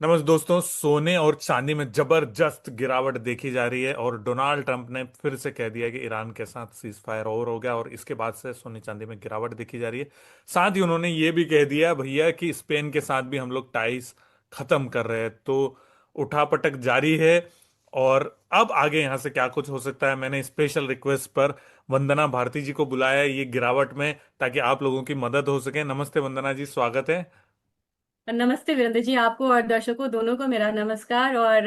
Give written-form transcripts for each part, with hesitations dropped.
नमस्ते दोस्तों। सोने और चांदी में जबरदस्त गिरावट देखी जा रही है और डोनाल्ड ट्रंप ने फिर से कह दिया कि ईरान के साथ सीज फायर ओवर हो गया और इसके बाद से सोने चांदी में गिरावट देखी जा रही है। साथ ही उन्होंने ये भी कह दिया भैया कि स्पेन के साथ भी हम लोग टाइस खत्म कर रहे हैं। तो उठापटक जारी है और अब आगे यहाँ से क्या कुछ हो सकता है। मैंने स्पेशल रिक्वेस्ट पर वंदना भारती जी को बुलाया है ये गिरावट में, ताकि आप लोगों की मदद हो सके। नमस्ते वंदना जी, स्वागत है। नमस्ते वीरेंद्र जी, आपको और दर्शकों दोनों को मेरा नमस्कार। और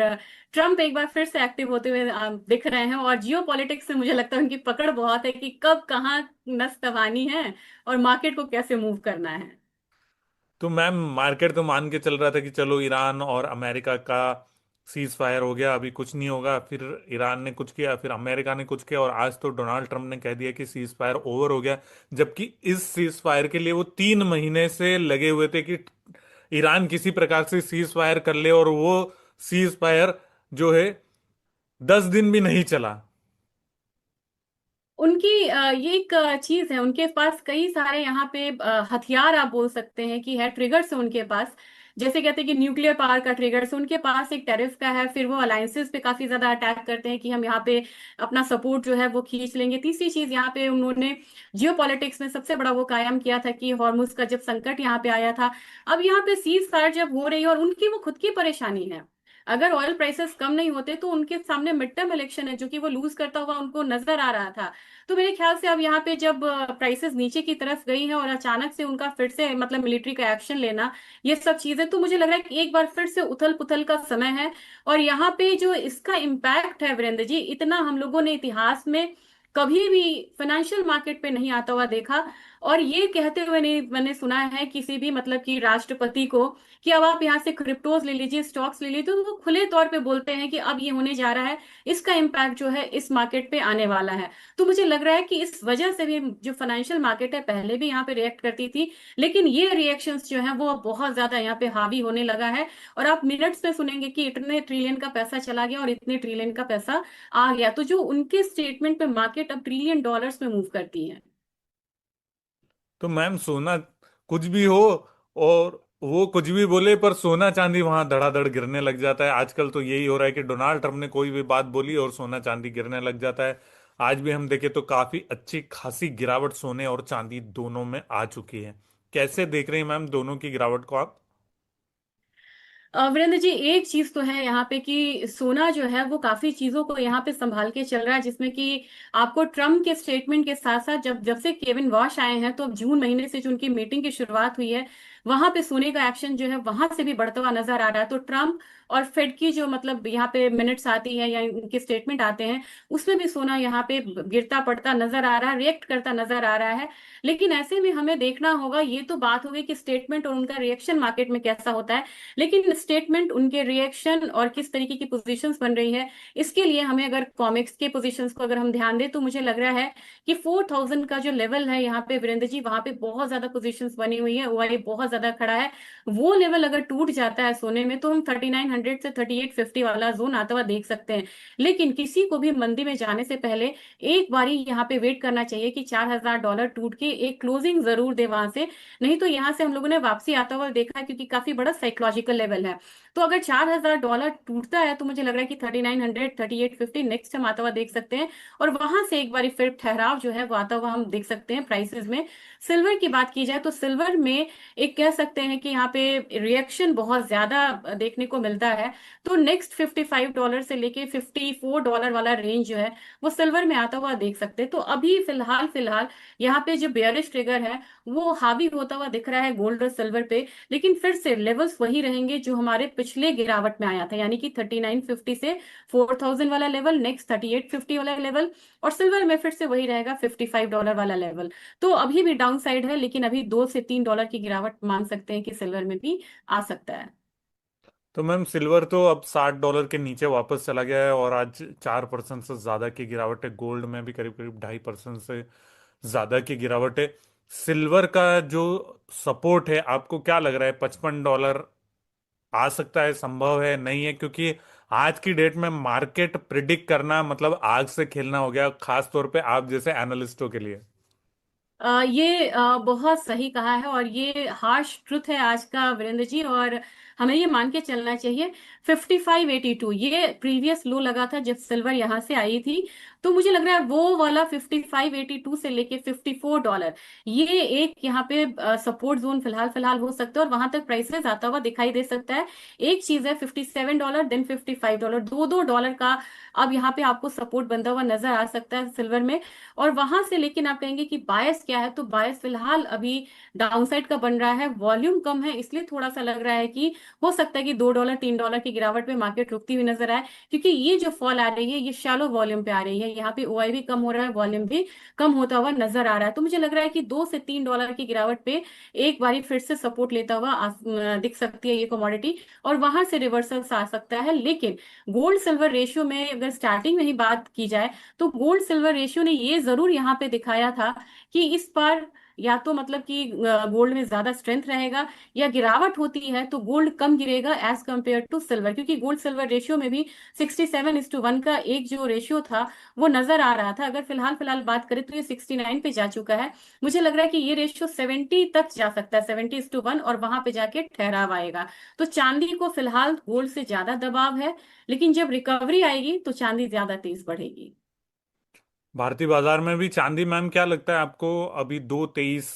ट्रम्प एक बार फिर से एक्टिव होते हुए दिख रहे हैं और जियो पॉलिटिक्स से मुझे लगता है उनकी पकड़ बहुत है कि कब कहाँ नस तबानी है और मार्केट को कैसे मूव करना है। तो मैम, मार्केट तो मान के चल रहा था कि चलो ईरान और अमेरिका का सीज फायर हो गया, अभी कुछ नहीं होगा। फिर ईरान ने कुछ किया, फिर अमेरिका ने कुछ किया और आज तो डोनाल्ड ट्रंप ने कह दिया कि सीज फायर ओवर हो गया। जबकि इस सीज फायर के लिए वो 3 महीने से लगे हुए थे कि ईरान किसी प्रकार से सीज फायर कर ले, और वो सीज फायर जो है 10 दिन भी नहीं चला। उनकी ये एक चीज है, उनके पास कई सारे यहाँ पे हथियार आप बोल सकते हैं कि है, ट्रिगर्स है उनके पास। जैसे कहते हैं कि न्यूक्लियर पावर का ट्रिगर्स उनके पास एक टैरिफ का है, फिर वो अलायंसेस पे काफी ज्यादा अटैक करते हैं कि हम यहाँ पे अपना सपोर्ट जो है वो खींच लेंगे। तीसरी चीज यहाँ पे उन्होंने जियो पॉलिटिक्स में सबसे बड़ा वो कायम किया था कि हॉर्मुज का जब संकट यहाँ पे आया था। अब यहाँ पे सीज फायर जब हो रही है और उनकी वो खुद की परेशानी है, अगर ऑयल प्राइसेस कम नहीं होते तो उनके सामने मिड टर्म इलेक्शन है जो कि वो लूज करता हुआ उनको नजर आ रहा था। तो मेरे ख्याल से अब यहाँ पे जब प्राइसेस नीचे की तरफ गई है और अचानक से उनका फिर से मतलब मिलिट्री का एक्शन लेना, ये सब चीजें, तो मुझे लग रहा है कि एक बार फिर से उथल पुथल का समय है। और यहाँ पे जो इसका इम्पैक्ट है वीरेंद्र जी, इतना हम लोगों ने इतिहास में कभी भी फाइनेंशियल मार्केट पे नहीं आता हुआ देखा। और ये कहते हुए नहीं मैंने सुना है किसी भी मतलब कि राष्ट्रपति को कि अब आप यहाँ से क्रिप्टोज ले लीजिए, स्टॉक्स ले लीजिए, तो वो खुले तौर पे बोलते हैं कि अब ये होने जा रहा है, इसका इम्पैक्ट जो है इस मार्केट पे आने वाला है। तो मुझे लग रहा है कि इस वजह से भी जो फाइनेंशियल मार्केट है पहले भी यहाँ पे रिएक्ट करती थी, लेकिन ये रिएक्शंस जो है वो बहुत ज्यादा यहाँ पे हावी होने लगा है। और आप मिनट्स में सुनेंगे कि इतने ट्रिलियन का पैसा चला गया और इतने ट्रिलियन का पैसा आ गया। तो जो उनके स्टेटमेंट पे मार्केट अब ट्रिलियन डॉलर्स में मूव करती है। तो मैम, सोना कुछ भी हो और वो कुछ भी बोले, पर सोना चांदी वहां धड़ाधड़ गिरने लग जाता है। आजकल तो यही हो रहा है कि डोनाल्ड ट्रंप ने कोई भी बात बोली और सोना चांदी गिरने लग जाता है। आज भी हम देखें तो काफी अच्छी खासी गिरावट सोने और चांदी दोनों में आ चुकी है। कैसे देख रहे हैं मैम दोनों की गिरावट को आप? वीरेंद्र जी, एक चीज तो है यहाँ पे कि सोना जो है वो काफी चीजों को यहाँ पे संभाल के चल रहा है, जिसमें कि आपको ट्रम्प के स्टेटमेंट के साथ साथ जब जब से केविन वॉश आए हैं, तो अब जून महीने से जो उनकी मीटिंग की शुरुआत हुई है, वहां पे सोने का एक्शन जो है वहां से भी बढ़ता हुआ नजर आ रहा है। तो ट्रम्प और फेड की जो मतलब यहाँ पे मिनट्स आती है या उनके स्टेटमेंट आते हैं, उसमें भी सोना यहाँ पे गिरता पड़ता नजर आ रहा है, रिएक्ट करता नजर आ रहा है। लेकिन ऐसे में हमें देखना होगा, ये तो बात हो गई कि स्टेटमेंट और उनका रिएक्शन मार्केट में कैसा होता है, लेकिन स्टेटमेंट, उनके रिएक्शन और किस तरीके की पोजीशंस बन रही है, इसके लिए हमें अगर कॉमिक्स के पोजीशंस को अगर हम ध्यान दें, तो मुझे लग रहा है कि 4000 का जो लेवल है यहाँ पे वीरेंद्र जी, वहां पे बहुत ज्यादा पोजीशंस बनी हुई है, वो बहुत ज्यादा खड़ा है। वो लेवल अगर टूट जाता है सोने में, तो हम 3900 से 3850 वाला जोन आता हुआ देख सकते हैं। लेकिन किसी को भी मंदी में जाने से पहले एक बारी यहाँ पे वेट करना चाहिए कि $4000 टूट के एक क्लोजिंग जरूर दे वहां से। नहीं तो यहाँ से हम लोगों ने वापसी आता हुआ देखा है, क्योंकि काफी बड़ा साइकोलॉजिकल लेवल है। तो अगर $4000 टूटता है, तो मुझे लग रहा है कि 3900 3850 नेक्स्ट हम आता हुआ देख सकते हैं। और वहां से एक बार फिर ठहराव जो है वो आता हुआ हम देख सकते हैं प्राइसेस में। सिल्वर की बात की जाए तो सिल्वर में एक कह सकते हैं कि यहाँ पे रिएक्शन बहुत ज्यादा देखने को मिलता है। तो नेक्स्ट $55 से लेके $54 वाला रेंज जो है वो सिल्वर में आता हुआ देख सकते हैं। तो अभी फिलहाल फिलहाल यहाँ पे जो बेयरिश ट्रिगर है वो हावी होता हुआ दिख रहा है गोल्ड और सिल्वर पे। लेकिन फिर से लेवल्स वही रहेंगे जो हमारे पिछले गिरावट में आया था, यानी कि 3950 से 4000 वाला लेवल, नेक्स्ट 3850 वाला लेवल, और सिल्वर में फिर से वही रहेगा $55 वाला लेवल। तो अभी भी डाउन साइड है, लेकिन अभी $2 से $3 की गिरावट मान सकते हैं कि सिल्वर में भी आ सकता है। तो मैम, सिल्वर तो अब $60 के नीचे वापस चला गया है और आज 4% से ज्यादा की गिरावट है। गोल्ड में भी करीब करीब 2.5% से ज्यादा की गिरावट है। सिल्वर का जो सपोर्ट है, आपको क्या लग रहा है? $55 आ सकता है, संभव है, नहीं है? क्योंकि आज की डेट में मार्केट प्रिडिक्ट करना मतलब आग से खेलना हो गया, खास तौर पे आप जैसे एनालिस्टों के लिए। ये बहुत सही कहा है और ये हार्श ट्रुथ है आज का वीरेंद्र जी। और हमें ये मान के चलना चाहिए 5582, ये प्रीवियस लो लगा था जब सिल्वर यहाँ से आई थी। तो मुझे लग रहा है वो वाला 5582 से लेके $54, ये एक यहाँ पे सपोर्ट जोन फिलहाल फिलहाल हो सकता है, और वहां तक प्राइसेस आता हुआ दिखाई दे सकता है। एक चीज है $57 देन $55, दो दो डॉलर का अब यहाँ पे आपको सपोर्ट बनता हुआ नजर आ सकता है सिल्वर में। और वहां से लेकिन आप कहेंगे कि बायस क्या है, तो बायस फिलहाल अभी डाउनसाइड का बन रहा है, वॉल्यूम कम है, इसलिए थोड़ा सा लग रहा है कि हो सकता है कि $2 $3 की गिरावट में मार्केट रुकती हुई नजर आए। क्योंकि ये जो फॉल आ रही है ये शैलो वॉल्यूम पे आ रही है, यहाँ पे ओआई भी कम हो रहा है, वॉल्यूम भी कम होता हुआ नजर आ रहा है। तो मुझे लग रहा है कि $2 से $3 की गिरावट पे एक बारी फिर से सपोर्ट लेता हुआ दिख सकती है ये कमोडिटी, और वहां से रिवर्सल आ सकता है। लेकिन गोल्ड सिल्वर रेशियो में अगर स्टार्टिंग में ही बात की जाए, तो गोल्ड सिल्वर रेशियो ने ये जरूर यहाँ पे दिखाया था कि इस बार या तो मतलब कि गोल्ड में ज्यादा स्ट्रेंथ रहेगा, या गिरावट होती है तो गोल्ड कम गिरेगा एज कंपेयर टू सिल्वर, क्योंकि गोल्ड सिल्वर रेशियो में भी 67:1 का एक जो रेशियो था वो नजर आ रहा था। अगर फिलहाल फिलहाल बात करें तो ये 69 पे जा चुका है। मुझे लग रहा है कि ये रेशियो 70 तक जा सकता है, 70:1, और वहां पे जाके ठहराव आएगा। तो चांदी को फिलहाल गोल्ड से ज्यादा दबाव है, लेकिन जब रिकवरी आएगी तो चांदी ज्यादा तेज बढ़ेगी। भारतीय बाजार में भी चांदी, मैम क्या लगता है आपको? अभी 223,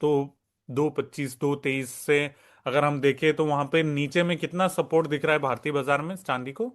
तो 225, 223 से अगर हम देखें तो वहां पे नीचे में कितना सपोर्ट दिख रहा है भारतीय बाजार में चांदी को?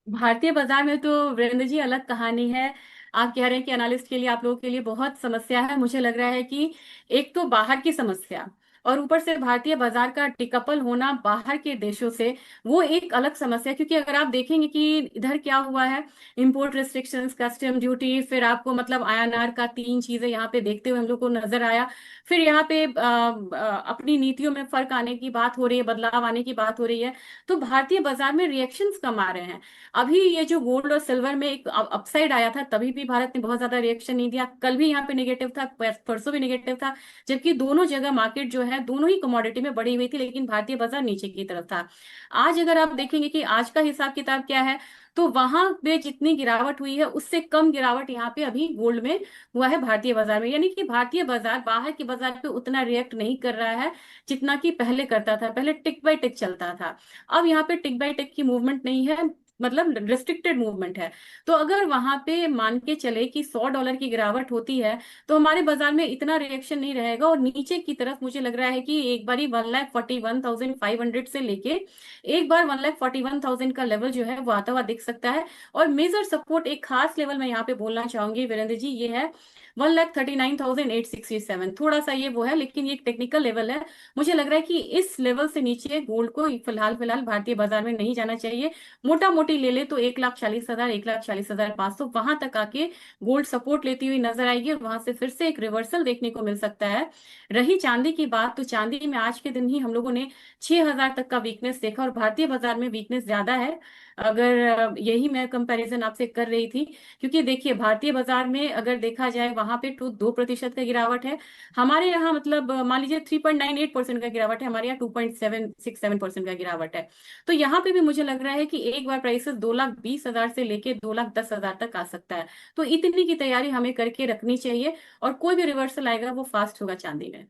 भारतीय बाजार में तो वीरेंद्र जी अलग कहानी है। आप कह रहे हैं कि एनालिस्ट के लिए, आप लोगों के लिए बहुत समस्या है। मुझे लग रहा है कि एक तो बाहर की समस्या, और ऊपर से भारतीय बाजार का डिकपल होना बाहर के देशों से, वो एक अलग समस्या है। क्योंकि अगर आप देखेंगे कि इधर क्या हुआ है, इंपोर्ट रिस्ट्रिक्शंस, कस्टम ड्यूटी, फिर आपको मतलब आईएनआर का, तीन चीजें यहाँ पे देखते हुए हम लोग को नजर आया। फिर यहाँ पे अपनी नीतियों में फर्क आने की बात हो रही है, बदलाव आने की बात हो रही है। तो भारतीय बाजार में रिएक्शंस कम आ रहे हैं। अभी ये जो गोल्ड और सिल्वर में एक अपसाइड आया था, तभी भी भारत ने बहुत ज्यादा रिएक्शन नहीं दिया। कल भी यहाँ पे नेगेटिव था, परसों भी नेगेटिव था, जबकि दोनों जगह मार्केट जो है दोनों ही कमोडिटी में बढ़ी हुई थी, लेकिन भारतीय बाजार नीचे की तरफ था। आज अगर आप देखेंगे कि आज का हिसाब किताब क्या है, तो वहां पे जितनी गिरावट हुई है उससे कम गिरावट यहाँ पे अभी गोल्ड में हुआ है भारतीय बाजार में। यानी कि भारतीय बाजार बाहर के बाजार पे उतना रिएक्ट नहीं कर रहा है जितना कि पहले करता था। पहले टिक बाय टिक चलता था, अब यहाँ पे टिक बाय टिक की मूवमेंट नहीं है, मतलब रिस्ट्रिक्टेड मूवमेंट है। तो अगर वहां पे मान के चले कि $100 की गिरावट होती है, तो हमारे बाजार में इतना रिएक्शन नहीं रहेगा, और नीचे की तरफ मुझे लग रहा है कि एक बारी 1,41,500 से लेके एक बार 1,41,000 का लेवल जो है वो आता हुआ दिख सकता है। और मेजर सपोर्ट एक खास लेवल मैं यहाँ पे बोलना चाहूंगी वीरेंद्र जी, ये है 1,39,867। थोड़ा सा ये वो है, लेकिन ये एक टेक्निकल लेवल है। मुझे लग रहा है कि इस लेवल से नीचे गोल्ड को फिलहाल फिलहाल भारतीय बाजार में नहीं जाना चाहिए। मोटा मोटी ले ले तो 1,40,000, 1,40,500 वहां तक आके गोल्ड सपोर्ट लेती हुई नजर आएगी, और वहां से फिर से एक रिवर्सल देखने को मिल सकता है। रही चांदी की बात, तो चांदी में आज के दिन ही हम लोगों ने 6,000 तक का वीकनेस देखा, और भारतीय बाजार में वीकनेस ज्यादा है। अगर यही मैं कंपैरिजन आपसे कर रही थी, क्योंकि देखिए भारतीय बाजार में अगर देखा जाए वहां पे तो 2% का गिरावट है। हमारे यहाँ मतलब मान लीजिए 3.98% का गिरावट है, हमारे यहाँ 2.767% का गिरावट है। तो यहाँ पे भी मुझे लग रहा है कि एक बार प्राइसेस 2,20,000 से लेके 2,10,000 तक आ सकता है। तो इतनी की तैयारी हमें करके रखनी चाहिए, और कोई भी रिवर्सल आएगा वो फास्ट होगा चांदी में।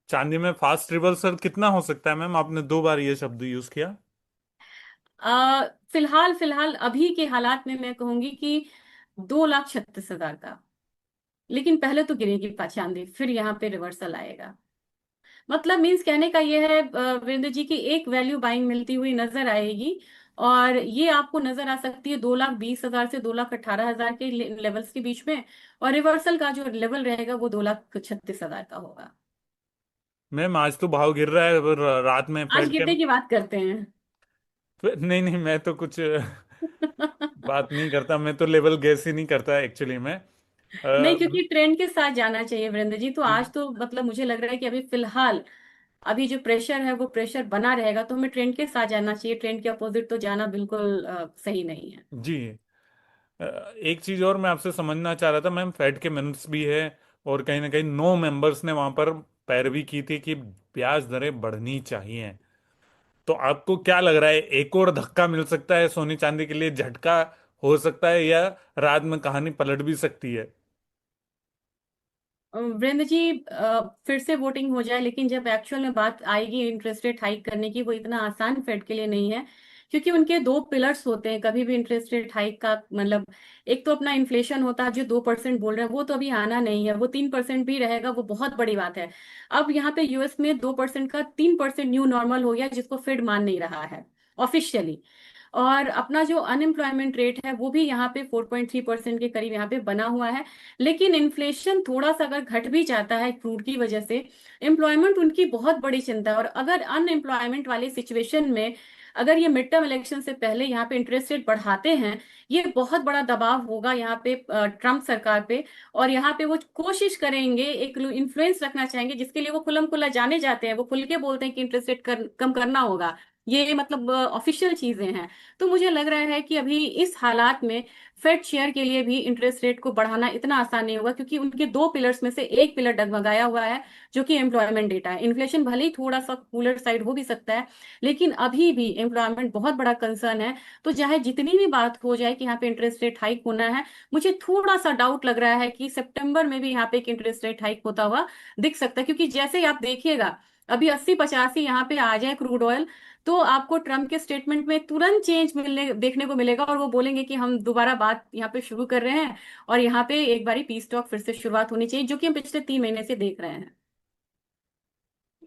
चांदी में फास्ट रिवर्सल कितना हो सकता है मैम? आपने 2 बार ये शब्द यूज किया। फिलहाल फिलहाल अभी के हालात में मैं कहूंगी कि 2,36,000 का। लेकिन पहले तो गिरेगी चांदी, फिर यहाँ पे रिवर्सल आएगा। मतलब मीन्स कहने का ये है वीरेंद्र जी की एक वैल्यू बाइंग मिलती हुई नजर आएगी, और ये आपको नजर आ सकती है 2,20,000 से 2,18,000 के लेवल्स के बीच में। और रिवर्सल का जो लेवल रहेगा वो 2,36,000 का होगा। मैम आज तो भाव गिर रहा है, रात में आज फेड के। गिरने की बात करते हैं। नहीं नहीं, मैं तो कुछ बात नहीं करता, मैं तो लेवल गैस ही नहीं करता एक्चुअली में। नहीं, क्योंकि ट्रेंड के साथ जाना चाहिए वीरेंद्र जी। तो आज तो मतलब मुझे लग रहा है कि अभी फिलहाल अभी जो प्रेशर है वो प्रेशर बना रहेगा, तो हमें ट्रेंड के साथ जाना चाहिए। ट्रेंड के अपोजिट तो जाना बिल्कुल सही नहीं है। जी। एक चीज और मैं आपसे समझना चाह रहा था मैम, फेड के मिनट्स भी है और कहीं ना कहीं 9 मेंबर्स ने वहां पर पैरवी की थी कि ब्याज दरें बढ़नी चाहिए। तो आपको क्या लग रहा है, एक और धक्का मिल सकता है सोने चांदी के लिए, झटका हो सकता है, या रात में कहानी पलट भी सकती है? वीरेंद्र जी, फिर से वोटिंग हो जाए, लेकिन जब एक्चुअल में बात आएगी इंटरेस्ट रेट हाइक करने की, वो इतना आसान फेड के लिए नहीं है। क्योंकि उनके दो पिलर्स होते हैं कभी भी इंटरेस्ट रेट हाइक का, मतलब एक तो अपना इन्फ्लेशन होता है जो 2% बोल रहे हैं, वो तो अभी आना नहीं है, वो 3% भी रहेगा, वो बहुत बड़ी बात है। अब यहाँ पे यूएस में 2% का 3% न्यू नॉर्मल हो गया, जिसको फेड मान नहीं रहा है ऑफिशियली। और अपना जो अनएम्प्लॉयमेंट रेट है वो भी यहाँ पे 4.3% के करीब यहाँ पे बना हुआ है। लेकिन इन्फ्लेशन थोड़ा सा अगर घट भी जाता है क्रूड की वजह से, एम्प्लॉयमेंट उनकी बहुत बड़ी चिंता है। और अगर अनएम्प्लॉयमेंट वाली सिचुएशन में अगर ये मिड टर्म इलेक्शन से पहले यहाँ पे इंटरेस्ट रेट बढ़ाते हैं, ये बहुत बड़ा दबाव होगा यहाँ पे ट्रम्प सरकार पे। और यहाँ पे वो कोशिश करेंगे, एक इन्फ्लुएंस रखना चाहेंगे, जिसके लिए वो खुल्लम खुल्ला जाने जाते हैं, वो खुल के बोलते हैं कि इंटरेस्ट रेट कम करना होगा। ये मतलब ऑफिशियल चीजें हैं। तो मुझे लग रहा है कि अभी इस हालात में फेड शेयर के लिए भी इंटरेस्ट रेट को बढ़ाना इतना आसान नहीं होगा, क्योंकि उनके दो पिलर्स में से एक पिलर डगमगाया हुआ है, जो कि एम्प्लॉयमेंट डेटा है। इन्फ्लेशन भले ही थोड़ा सा कूलर साइड हो भी सकता है, लेकिन अभी भी एम्प्लॉयमेंट बहुत बड़ा कंसर्न है। तो चाहे जितनी भी बात हो जाए कि यहाँ पे इंटरेस्ट रेट हाइक होना है, मुझे थोड़ा सा डाउट लग रहा है कि सितंबर में भी यहाँ पे एक इंटरेस्ट रेट हाइक होता हुआ दिख सकता है। क्योंकि जैसे ही आप देखिएगा, अभी 80-85 यहाँ पे आ जाए क्रूड ऑयल, तो आपको ट्रम्प के स्टेटमेंट में तुरंत चेंज मिलने देखने को मिलेगा, और वो बोलेंगे कि हम दोबारा बात यहाँ पे शुरू कर रहे हैं, और यहाँ पे एक बारी पीस टॉक फिर से शुरुआत होनी चाहिए, जो कि हम पिछले 3 महीने से देख रहे हैं।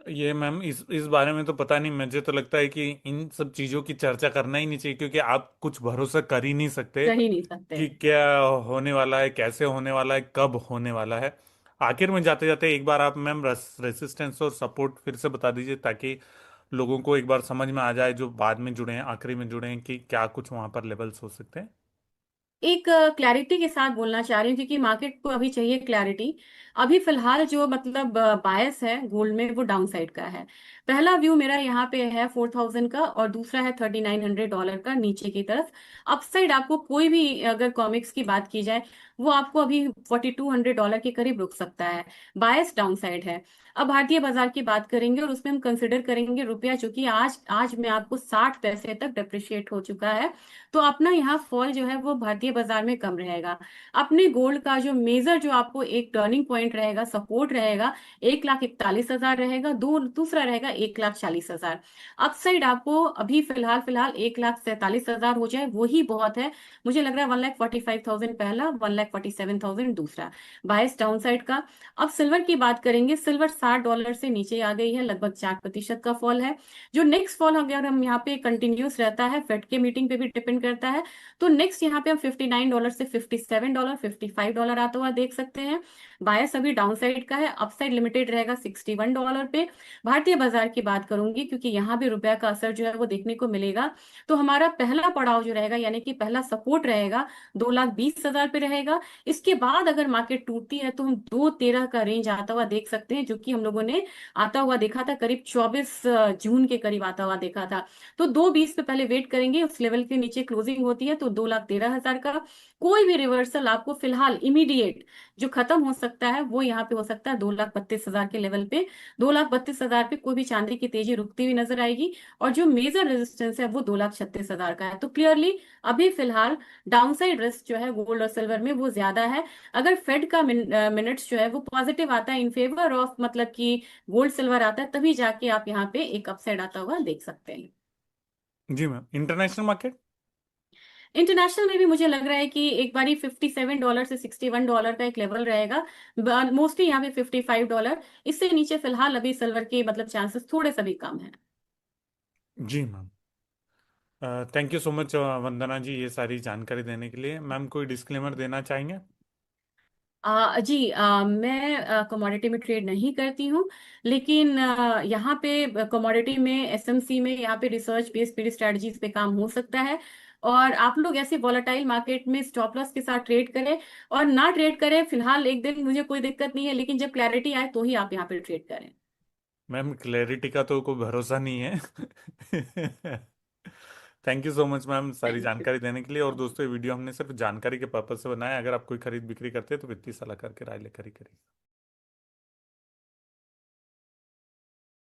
ये मैम इस बारे में तो पता नहीं, मुझे तो लगता है कि इन सब चीजों की चर्चा करना ही नहीं चाहिए, क्योंकि आप कुछ भरोसा कर ही नहीं सकते कर ही नहीं सकते। कि क्या होने वाला है, कैसे होने वाला है, कब होने वाला है। आखिर में जाते जाते एक बार आप मैम रेसिस्टेंस और सपोर्ट फिर से बता दीजिए, ताकि लोगों को एक बार समझ में आ जाए, जो बाद में जुड़े हैं, आखिरी में जुड़े हैं, कि क्या कुछ वहां पर लेवल्स हो सकते हैं। एक क्लैरिटी के साथ बोलना चाह रही हूँ, क्योंकि मार्केट को अभी चाहिए क्लैरिटी। अभी फिलहाल जो मतलब बायस है गोल्ड में, वो डाउन साइड का है। पहला व्यू मेरा यहाँ पे है 4,000 का, और दूसरा है $3,900 का नीचे की तरफ। अपसाइड आपको कोई भी अगर कॉमिक्स की बात की जाए, वो आपको अभी $4,200 के करीब रुक सकता है। बायस डाउन साइड है। अब भारतीय बाजार की बात करेंगे, और उसमें हम कंसिडर करेंगे रुपया, जो कि आज आज में आपको 60 पैसे तक डेप्रिशिएट हो चुका है। तो अपना यहाँ फॉल जो है वो भारतीय बाजार में कम रहेगा। अपने गोल्ड का जो मेजर, जो आपको एक टर्निंग पॉइंट रहेगा, सपोर्ट रहेगा, 1,41,000 रहेगा। दूसरा रहेगा 1,40,000। अपसाइड आपको अभी फिलहाल फिलहाल 1,47,000 हो जाए, वही बहुत है। मुझे लग रहा है 1,45,000 पहला, 1,47,000 दूसरा। बायस डाउन साइड का। अब सिल्वर की बात करेंगे, सिल्वर $60 से नीचे आ गई है, लगभग 4% का फॉल है। जो नेक्स्ट फॉल अगर हम यहाँ पे कंटिन्यूस रहता है, फेड के मीटिंग पे भी डिपेंड करता है, तो नेक्स्ट यहाँ पे हम $59 से $57, $55 आता हुआ देख सकते हैं। बायस अभी डाउन साइड का है, अपसाइड लिमिटेड रहेगा $61 पे। भारतीय बाजार की बात करूंगी, क्योंकि यहाँ भी रुपया का असर जो है वो देखने को मिलेगा। तो हमारा पहला पड़ाव जो रहेगा, यानी कि पहला सपोर्ट रहेगा, 2,20,000 पे रहेगा। इसके बाद अगर मार्केट टूटती है, तो हम 2,13 का रेंज आता हुआ देख सकते हैं, जो कि हम लोगों ने आता हुआ देखा था, करीब 24 जून के करीब आता हुआ देखा था। तो 2,20 पे पहले वेट करेंगे, उस लेवल के नीचे क्लोजिंग होती है तो 2,13,000 का कोई भी रिवर्सल आपको फिलहाल इमीडिएट जो खत्म हो सकता है, वो यहाँ पे हो सकता है 2,32,000 के लेवल पे। 2,32,000 पे कोई भी चांदी की तेजी रुकती हुई नजर आएगी। और जो मेजर रेजिस्टेंस है वो 2,36,000 का है। तो क्लियरली अभी फिलहाल डाउनसाइड रिस्क जो है गोल्ड और सिल्वर में वो ज्यादा है। अगर फेड का मिनट्स जो है वो पॉजिटिव आता है इन फेवर ऑफ, मतलब कि गोल्ड सिल्वर आता है, तभी जाके आप यहाँ पे एक अपसाइड आता हुआ देख सकते हैं। जी मैम, इंटरनेशनल मार्केट। इंटरनेशनल में भी मुझे लग रहा है कि एक बारी $57 से $61 का एक लेवल रहेगा। मोस्टली यहाँ पे $55। इससे नीचे फिलहाल अभी सिल्वर के मतलब चांसेस थोड़े से भी कम है। जी ma'am, thank you so much Vandana ji, ये सारी जानकारी देने के लिए। मैम कोई डिस्क्लेमर देना चाहेंगे। जी, मैं कमोडिटी में ट्रेड नहीं करती हूँ। लेकिन यहाँ पे कमोडिटी में, एसएमसी में, यहाँ पे रिसर्च बेस्ड पीडी स्ट्रेटजीज पे काम हो सकता है। और आप लोग ऐसे वॉलेटाइल मार्केट में स्टॉप लॉस के साथ ट्रेड करें, और ना ट्रेड करें फिलहाल एक दिन, मुझे कोई दिक्कत नहीं है, लेकिन जब क्लैरिटी आए तो ही आप यहाँ पे ट्रेड करें। मैम क्लैरिटी का तो कोई भरोसा नहीं है। Thank you so much ma'am, सारी थैंक यू। जानकारी देने के लिए। और दोस्तों, ये वीडियो हमने सिर्फ जानकारी के पर्पज से बनाया है। अगर आप कोई खरीद बिक्री करते हैं तो वित्तीय सलाहकार की राय लेकर ही करिए।